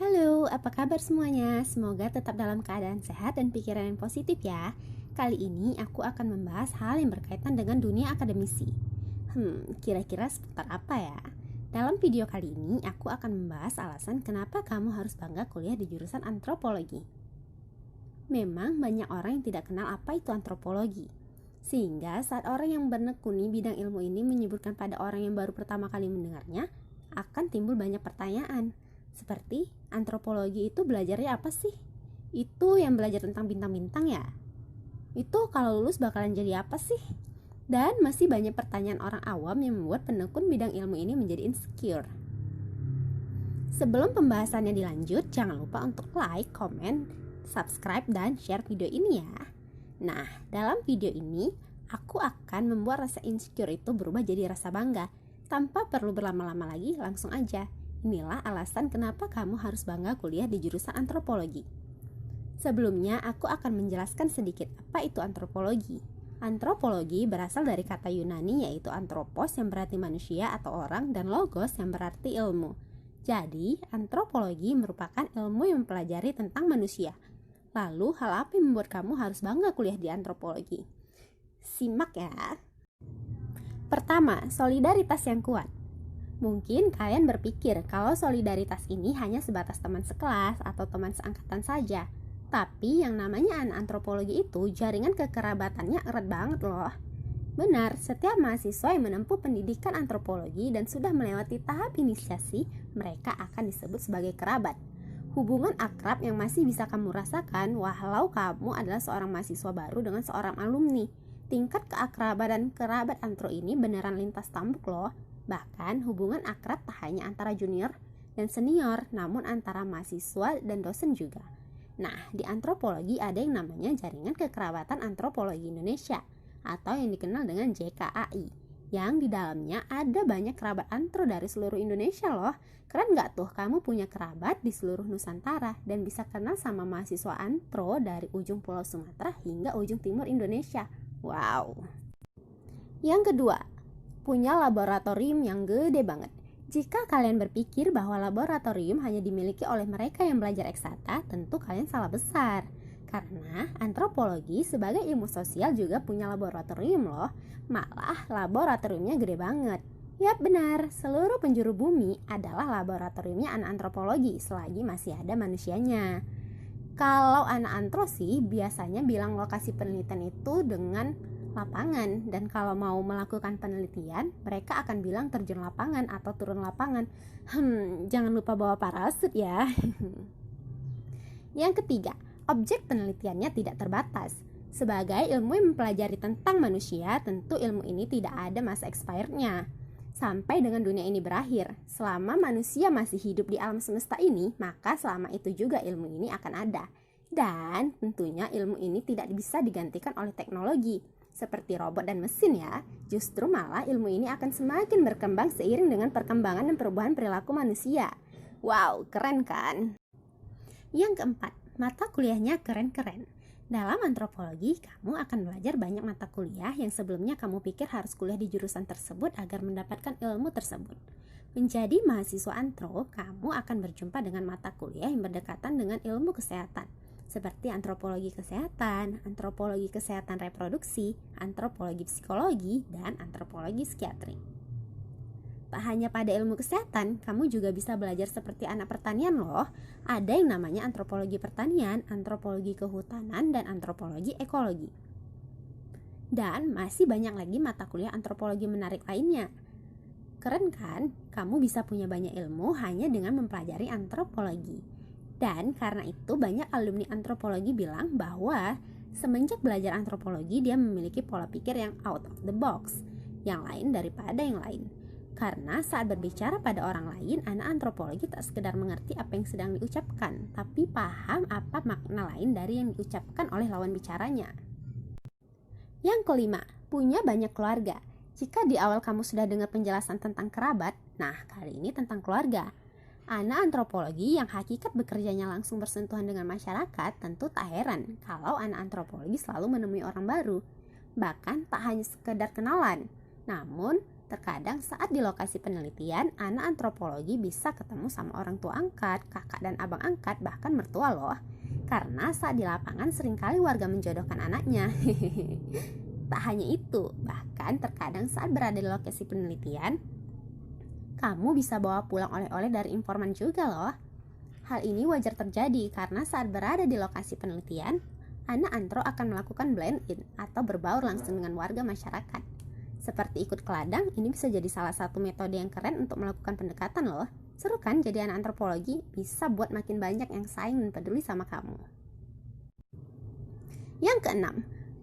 Halo, apa kabar semuanya? Semoga tetap dalam keadaan sehat dan pikiran yang positif ya. Kali ini aku akan membahas hal yang berkaitan dengan dunia akademisi. Kira-kira seputar apa ya? Dalam video kali ini aku akan membahas alasan kenapa kamu harus bangga kuliah di jurusan antropologi. Memang banyak orang yang tidak kenal apa itu antropologi. Sehingga saat orang yang menekuni bidang ilmu ini menyebutkan pada orang yang baru pertama kali mendengarnya, akan timbul banyak pertanyaan. Seperti, antropologi itu belajarnya apa sih? Itu yang belajar tentang bintang-bintang ya? Itu kalau lulus bakalan jadi apa sih? Dan masih banyak pertanyaan orang awam yang membuat penekun bidang ilmu ini menjadi insecure. Sebelum pembahasannya dilanjut, jangan lupa untuk like, comment, subscribe, dan share video ini ya. Nah, dalam video ini, aku akan membuat rasa insecure itu berubah jadi rasa bangga. Tanpa perlu berlama-lama lagi, langsung aja. Inilah alasan kenapa kamu harus bangga kuliah di jurusan antropologi. Sebelumnya, aku akan menjelaskan sedikit apa itu antropologi. Antropologi berasal dari kata Yunani yaitu anthropos yang berarti manusia atau orang dan logos yang berarti ilmu. Jadi, antropologi merupakan ilmu yang mempelajari tentang manusia. Lalu, hal apa yang membuat kamu harus bangga kuliah di antropologi? Simak ya. Pertama, solidaritas yang kuat. Mungkin kalian berpikir kalau solidaritas ini hanya sebatas teman sekelas atau teman seangkatan saja. Tapi yang namanya anak antropologi itu jaringan kekerabatannya erat banget loh. Benar, setiap mahasiswa yang menempuh pendidikan antropologi dan sudah melewati tahap inisiasi, mereka akan disebut sebagai kerabat. Hubungan akrab yang masih bisa kamu rasakan walau kamu adalah seorang mahasiswa baru dengan seorang alumni. Tingkat keakraban kerabat antro ini beneran lintas tembok loh. Bahkan hubungan akrab tak hanya antara junior dan senior, namun antara mahasiswa dan dosen juga. Nah, di antropologi ada yang namanya Jaringan Kekerabatan Antropologi Indonesia atau yang dikenal dengan JKAI, yang di dalamnya ada banyak kerabat antro dari seluruh Indonesia loh. Keren gak tuh kamu punya kerabat di seluruh Nusantara dan bisa kenal sama mahasiswa antro dari ujung pulau Sumatera hingga ujung timur Indonesia. Wow. Yang kedua, punya laboratorium yang gede banget. Jika kalian berpikir bahwa laboratorium hanya dimiliki oleh mereka yang belajar eksakta, tentu kalian salah besar. Karena antropologi sebagai ilmu sosial juga punya laboratorium loh. Malah laboratoriumnya gede banget. Yap benar, seluruh penjuru bumi adalah laboratoriumnya anak antropologi selagi masih ada manusianya. Kalau anak antro sih biasanya bilang lokasi penelitian itu dengan lapangan, dan kalau mau melakukan penelitian mereka akan bilang terjun lapangan atau turun lapangan. Jangan lupa bawa parasut ya. Yang ketiga, objek penelitiannya tidak terbatas. Sebagai ilmu yang mempelajari tentang manusia, tentu ilmu ini tidak ada masa expirednya. Sampai dengan dunia ini berakhir, selama manusia masih hidup di alam semesta ini, maka selama itu juga ilmu ini akan ada. Dan tentunya ilmu ini tidak bisa digantikan oleh teknologi seperti robot dan mesin ya. Justru malah ilmu ini akan semakin berkembang seiring dengan perkembangan dan perubahan perilaku manusia. Wow, keren kan? Yang keempat, mata kuliahnya keren-keren. Dalam antropologi, kamu akan belajar banyak mata kuliah yang sebelumnya kamu pikir harus kuliah di jurusan tersebut agar mendapatkan ilmu tersebut. Menjadi mahasiswa antro, kamu akan berjumpa dengan mata kuliah yang berdekatan dengan ilmu kesehatan, seperti antropologi kesehatan reproduksi, antropologi psikologi, dan antropologi psikiatri. Tak hanya pada ilmu kesehatan, kamu juga bisa belajar seperti anak pertanian loh. Ada yang namanya antropologi pertanian, antropologi kehutanan, dan antropologi ekologi. Dan masih banyak lagi mata kuliah antropologi menarik lainnya. Keren kan? Kamu bisa punya banyak ilmu hanya dengan mempelajari antropologi. Dan karena itu banyak alumni antropologi bilang bahwa semenjak belajar antropologi dia memiliki pola pikir yang out of the box, yang lain daripada yang lain. Karena saat berbicara pada orang lain, anak antropologi tak sekedar mengerti apa yang sedang diucapkan, tapi paham apa makna lain dari yang diucapkan oleh lawan bicaranya. Yang kelima, punya banyak keluarga. Jika di awal kamu sudah dengar penjelasan tentang kerabat, nah kali ini tentang keluarga. Anak antropologi yang hakikat bekerjanya langsung bersentuhan dengan masyarakat tentu tak heran kalau anak antropologi selalu menemui orang baru. Bahkan tak hanya sekedar kenalan, namun Terkadang saat di lokasi penelitian, anak antropologi bisa ketemu sama orang tua angkat, kakak dan abang angkat, bahkan mertua loh. Karena saat di lapangan seringkali warga menjodohkan anaknya. Tak hanya itu, bahkan terkadang saat berada di lokasi penelitian, kamu bisa bawa pulang oleh-oleh dari informan juga loh. Hal ini wajar terjadi karena saat berada di lokasi penelitian, anak antro akan melakukan blend in atau berbaur langsung dengan warga masyarakat. Seperti ikut ke ladang, ini bisa jadi salah satu metode yang keren untuk melakukan pendekatan loh. Seru kan jadi anak antropologi, bisa buat makin banyak yang sayang dan peduli sama kamu. Yang keenam,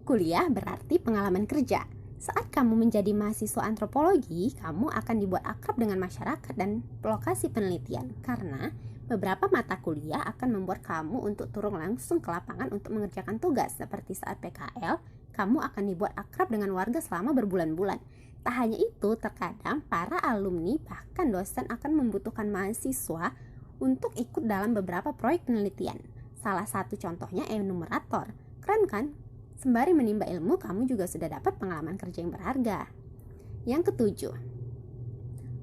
kuliah berarti pengalaman kerja. Saat kamu menjadi mahasiswa antropologi, kamu akan dibuat akrab dengan masyarakat dan lokasi penelitian karena beberapa mata kuliah akan membuat kamu untuk turun langsung ke lapangan untuk mengerjakan tugas. Seperti saat PKL, kamu akan dibuat akrab dengan warga selama berbulan-bulan. Tak hanya itu, terkadang para alumni bahkan dosen akan membutuhkan mahasiswa untuk ikut dalam beberapa proyek penelitian. Salah satu contohnya enumerator. Keren kan? Sembari menimba ilmu, kamu juga sudah dapat pengalaman kerja yang berharga. Yang ketujuh,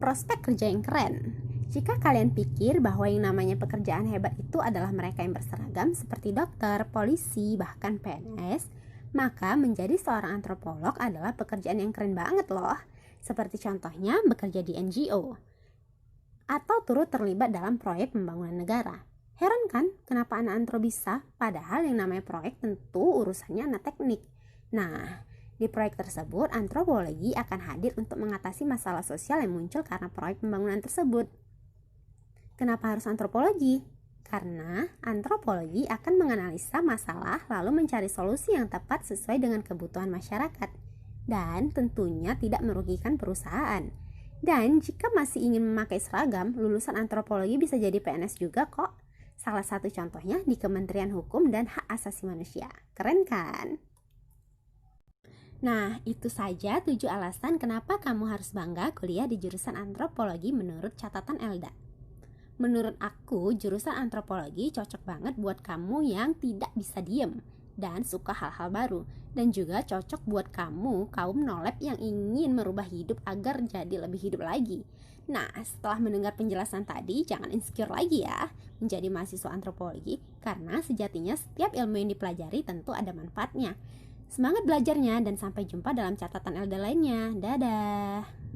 prospek kerja yang keren. Jika kalian pikir bahwa yang namanya pekerjaan hebat itu adalah mereka yang berseragam seperti dokter, polisi, bahkan PNS, maka menjadi seorang antropolog adalah pekerjaan yang keren banget loh. Seperti contohnya bekerja di NGO atau turut terlibat dalam proyek pembangunan negara. Heran kan kenapa anak antro bisa? Padahal yang namanya proyek tentu urusannya anak teknik. Nah, di proyek tersebut antropologi akan hadir untuk mengatasi masalah sosial yang muncul karena proyek pembangunan tersebut. Kenapa harus antropologi? Karena antropologi akan menganalisa masalah lalu mencari solusi yang tepat sesuai dengan kebutuhan masyarakat dan tentunya tidak merugikan perusahaan. Dan jika masih ingin memakai seragam, lulusan antropologi bisa jadi PNS juga kok. Salah satu contohnya di Kementerian Hukum dan Hak Asasi Manusia. Keren kan? Nah, itu saja 7 alasan kenapa kamu harus bangga kuliah di jurusan antropologi menurut catatan Elda. Menurut aku, jurusan antropologi cocok banget buat kamu yang tidak bisa diem dan suka hal-hal baru. Dan juga cocok buat kamu, kaum nolep yang ingin merubah hidup agar jadi lebih hidup lagi. Nah, setelah mendengar penjelasan tadi, jangan insecure lagi ya menjadi mahasiswa antropologi. Karena sejatinya setiap ilmu yang dipelajari tentu ada manfaatnya. Semangat belajarnya dan sampai jumpa dalam catatan Elda lainnya. Dadah!